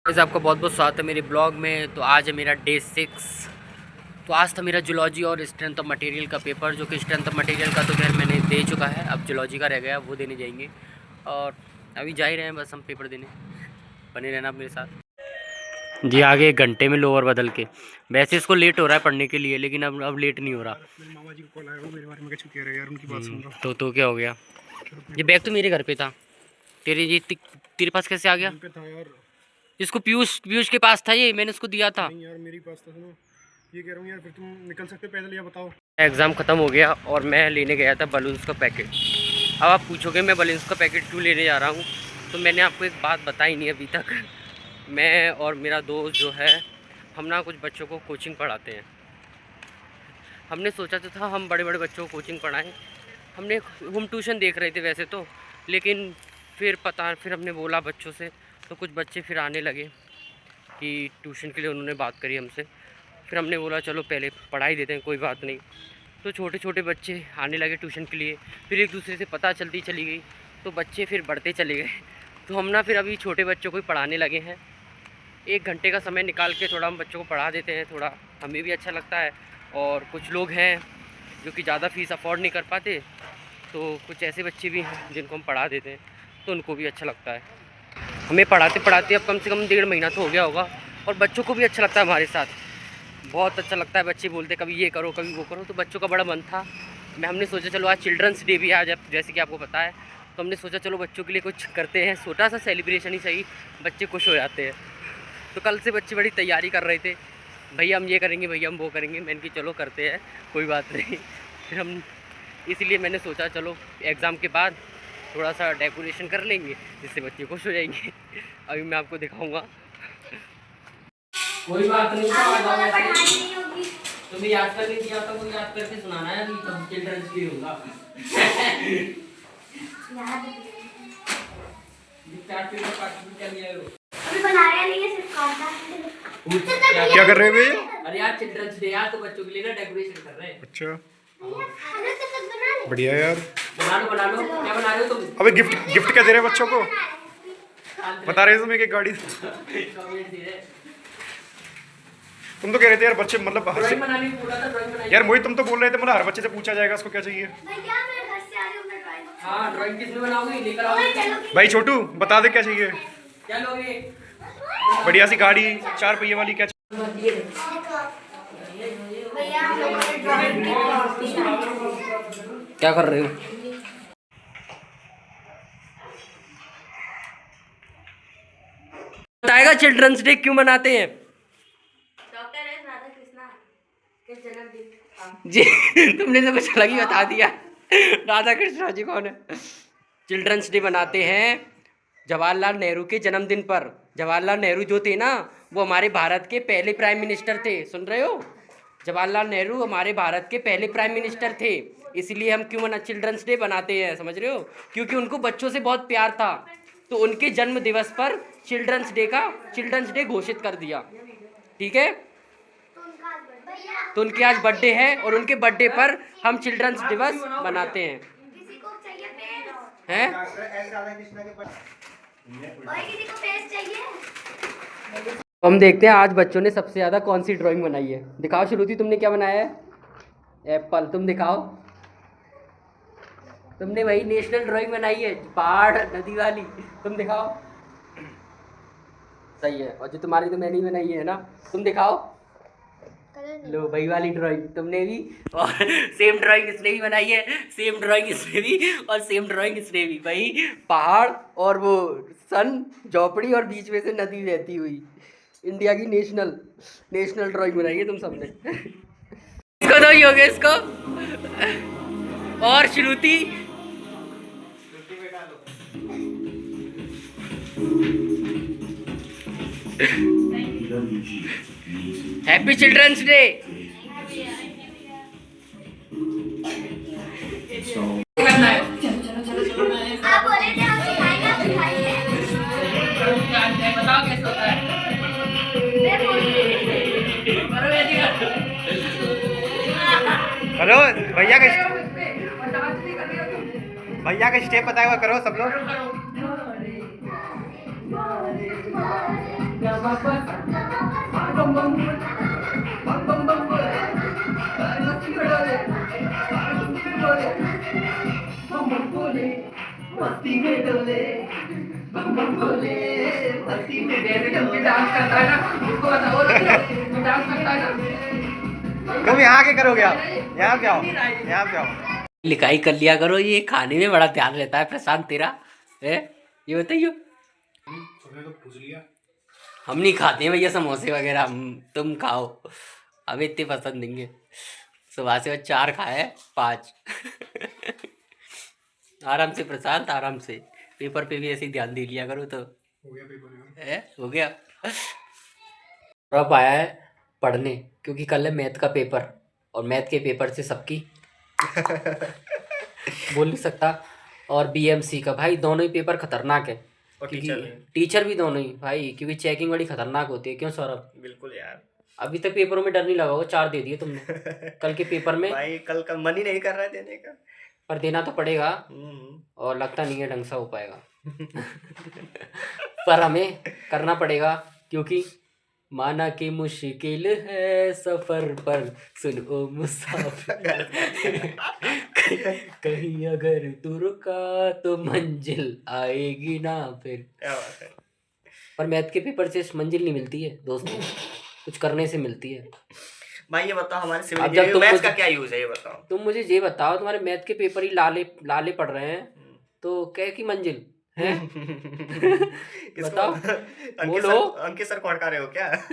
वैसे आपका बहुत बहुत स्वागत है मेरे ब्लॉग में। तो आज है मेरा डे 6। तो आज था मेरा जूलॉजी और स्ट्रेंथ ऑफ मटेरियल का पेपर, जो कि स्ट्रेंथ ऑफ मटेरियल का तो खैर मैंने दे चुका है। अब जूलॉजी का रह गया, वो देने जाएंगे और अभी जा ही रहे हैं बस हम पेपर देने। बने रहना आप मेरे साथ जी। आगे 1 घंटे में लोअर बदल के। वैसे इसको लेट हो रहा है पढ़ने के लिए, लेकिन अब लेट नहीं हो रहा। मेरे मामा जी को कॉल आया, वो मेरे बारे में कुछ कह रहे हैं यार, उनकी बात सुन रहा हूं। तो क्या हो गया? ये बैग तो मेरे घर पे था, तेरे पास कैसे आ गया? पे था यार। इसको पीयूष के पास था, ये मैंने उसको दिया था। नहीं यार, मेरे पास था। सुनो, ये कह रहा हूँ यार, फिर तुम निकल सकते पैदल या बताओ। एग्ज़ाम ख़त्म हो गया और मैं लेने गया था बलून्स का पैकेट। अब आप पूछोगे मैं बलून्स का पैकेट क्यों लेने जा रहा हूँ, तो मैंने आपको एक बात बताई नहीं अभी तक। मैं और मेरा दोस्त जो है, हम ना कुछ बच्चों को कोचिंग पढ़ाते हैं। हमने सोचा तो था हम बड़े बड़े बच्चों को कोचिंग पढ़ाएं। हमने होम ट्यूशन देख रहे थे वैसे तो, लेकिन फिर हमने बोला बच्चों से, तो कुछ बच्चे फिर आने लगे कि ट्यूशन के लिए उन्होंने बात करी हमसे। फिर हमने बोला चलो पहले पढ़ाई देते हैं, कोई बात नहीं। तो छोटे छोटे बच्चे आने लगे ट्यूशन के लिए, फिर एक दूसरे से पता चलती चली गई, तो बच्चे फिर बढ़ते चले गए। तो हम ना फिर अभी छोटे बच्चों को ही पढ़ाने लगे हैं। 1 घंटे का समय निकाल के थोड़ा हम बच्चों को पढ़ा देते हैं, थोड़ा हमें भी अच्छा लगता है। और कुछ लोग हैं जो कि ज़्यादा फ़ीस अफोर्ड नहीं कर पाते, तो कुछ ऐसे बच्चे भी हैं जिनको हम पढ़ा देते हैं, तो उनको भी अच्छा लगता है। हमें पढ़ाते पढ़ाते अब कम से कम 1.5 महीना तो हो गया होगा, और बच्चों को भी अच्छा लगता है हमारे साथ, बहुत अच्छा लगता है। बच्चे बोलते कभी ये करो कभी वो करो, तो बच्चों का बड़ा मन था। हमने सोचा चलो आज चिल्ड्रंस डे भी है आज, जैसे कि आपको पता है, तो हमने सोचा चलो बच्चों के लिए कुछ करते हैं, छोटा सा सेलिब्रेशन ही सही, बच्चे खुश हो जाते हैं। तो कल से बच्चे बड़ी तैयारी कर रहे थे, भैया हम ये करेंगे, भैया हम वो करेंगे। मैंने कि चलो करते हैं, कोई बात नहीं। फिर हम इसलिए मैंने सोचा चलो एग्ज़ाम के बाद थोड़ा सा डेकोरेशन कर लेंगे, जिससे बच्चे खुश हो जाएंगे। अभी मैं आपको दिखाऊंगा। कोई बात नहीं, तुम्हें याद करने दिया था, वो याद करके सुनाना है। अभी तब चिल्ड्रंस डे होगा। क्या कर रहे हो भैया? अरे यार चिल्ड्रंस डे यार, तो बच्चों के लिए ना डेकोरेशन कर रहे हैं। अच्छा, बढ़िया यार। बना लो। क्या बना रहे हो तुम? अबे गिफ्ट क्या दे रहे हैं बच्चों को? बता रहे हो तुम एक गाड़ी। तुम तो कह रहे थे यार बच्चे मतलब यार मोहित, तुम तो बोल रहे थे मतलब हर बच्चे से पूछा जाएगा उसको क्या चाहिए। हाँ, ड्राइंग किसमें बनाओगे? लेकर आओगे भाई छोटू, बता दे क्या चाहिए। क्या लोगे? बढ़िया सी गाड़ी 4 पहिए वाली क्या क्या कर रहे हो? बताएगा चिल्ड्रंस डे क्यों मनाते हैं? जी तुमने तो कुछ अलग ही बता दिया। राधा कृष्ण जी कौन है? चिल्ड्रंस डे मनाते हैं जवाहरलाल नेहरू के जन्मदिन पर। जवाहरलाल नेहरू जो थे ना, वो हमारे भारत के पहले प्राइम मिनिस्टर थे। सुन रहे हो? जवाहरलाल नेहरू हमारे भारत के पहले प्राइम मिनिस्टर थे, इसलिए हम क्यों चिल्ड्रंस डे बनाते हैं, समझ रहे हो? क्योंकि उनको बच्चों से बहुत प्यार था, तो उनके जन्म दिवस पर चिल्ड्रंस डे घोषित कर दिया। ठीक है, तो उनके आज बर्थडे है और उनके बर्थडे पर हम चिल्ड्रंस दिवस मनाते हैं। हैं? हम देखते हैं आज बच्चों ने सबसे ज़्यादा कौन सी ड्राइंग बनाई है। दिखाओ श्रुति, तुमने क्या बनाया है? एप्पल। तुम दिखाओ, तुमने वही नेशनल ड्राइंग बनाई है, पहाड़ नदी वाली। तुम दिखाओ। सही है, और जो तुम्हारी तो मैंने ही बनाई है ना। तुम दिखाओ। लो वही वाली ड्राइंग तुमने भी, और सेम ड्राइंग इसने भी बनाई है, सेम ड्राइंग इसने भी, और सेम ड्राइंग इसने भी। वही पहाड़ और वो सन, झोपड़ी और बीच में से नदी बहती हुई। इंडिया की नेशनल ड्राइंग बनाई है तुम सबने। इसको तो ही हो गया इसको। और श्रुति हैप्पी चिल्ड्रंस डे। बताओ कैसे होता है? हेलो भैया का स्टेप बताया हुआ करो सब लोग। तुम यहाँ के करोगे आप, यहाँ पे आओ, यहाँ पे आओ। लिखाई कर लिया करो, ये खाने में बड़ा ध्यान रहता है प्रशांत तेरा है, ये बताइए। हम नहीं खाते हैं भैया समोसे वगैरह, तुम खाओ, हमें इतने पसंद नहीं है। सुबह से 4 खाए 5। आराम से प्रशांत, आराम से, पेपर पे भी ऐसे ही ध्यान दे लिया करो तो हो गया पेपर, हो गया। अब आया है पढ़ने, क्योंकि कल है मैथ का पेपर, और मैथ के पेपर से सबकी बोल नहीं सकता। और बीएमसी का भाई दोनों ही पेपर खतरनाक है, और क्योंकि टीचर भी दोनों ही भाई, क्योंकि चेकिंग बड़ी खतरनाक होती है। क्यों सौरभ? बिल्कुल यार, अभी तक पेपरों में डर नहीं लगा होगा, 4 दे दिए तुमने कल के पेपर में। भाई कल का मन ही नहीं कर रहा है देने का, पर देना तो पड़ेगा, और लगता नहीं है ढंग से हो पाएगा। पर हमें करना पड़ेगा, क्योंकि माना कि मुश्किल है सफर पर सुन ओ मुसाफिर, कहीं अगर तू रुका तो मंजिल आएगी ना फिर। क्या बात है। पर मैथ के पेपर से मंजिल नहीं मिलती है दोस्तों, कुछ करने से मिलती है। भाई ये बताओ हमारे सिविल अब जब इंजीनियरिंग तुम मैथ्स मुझे- का क्या यूज है, ये बताओ। तुम मुझे ये बताओ, तुम्हारे मैथ के पेपर ही लाले लाले पड़ रहे हैं, तो क्या की मंजिल है? इसको बताओ, अंकित बोलो। सर, अंकित सर को हड़का रहे हो क्या?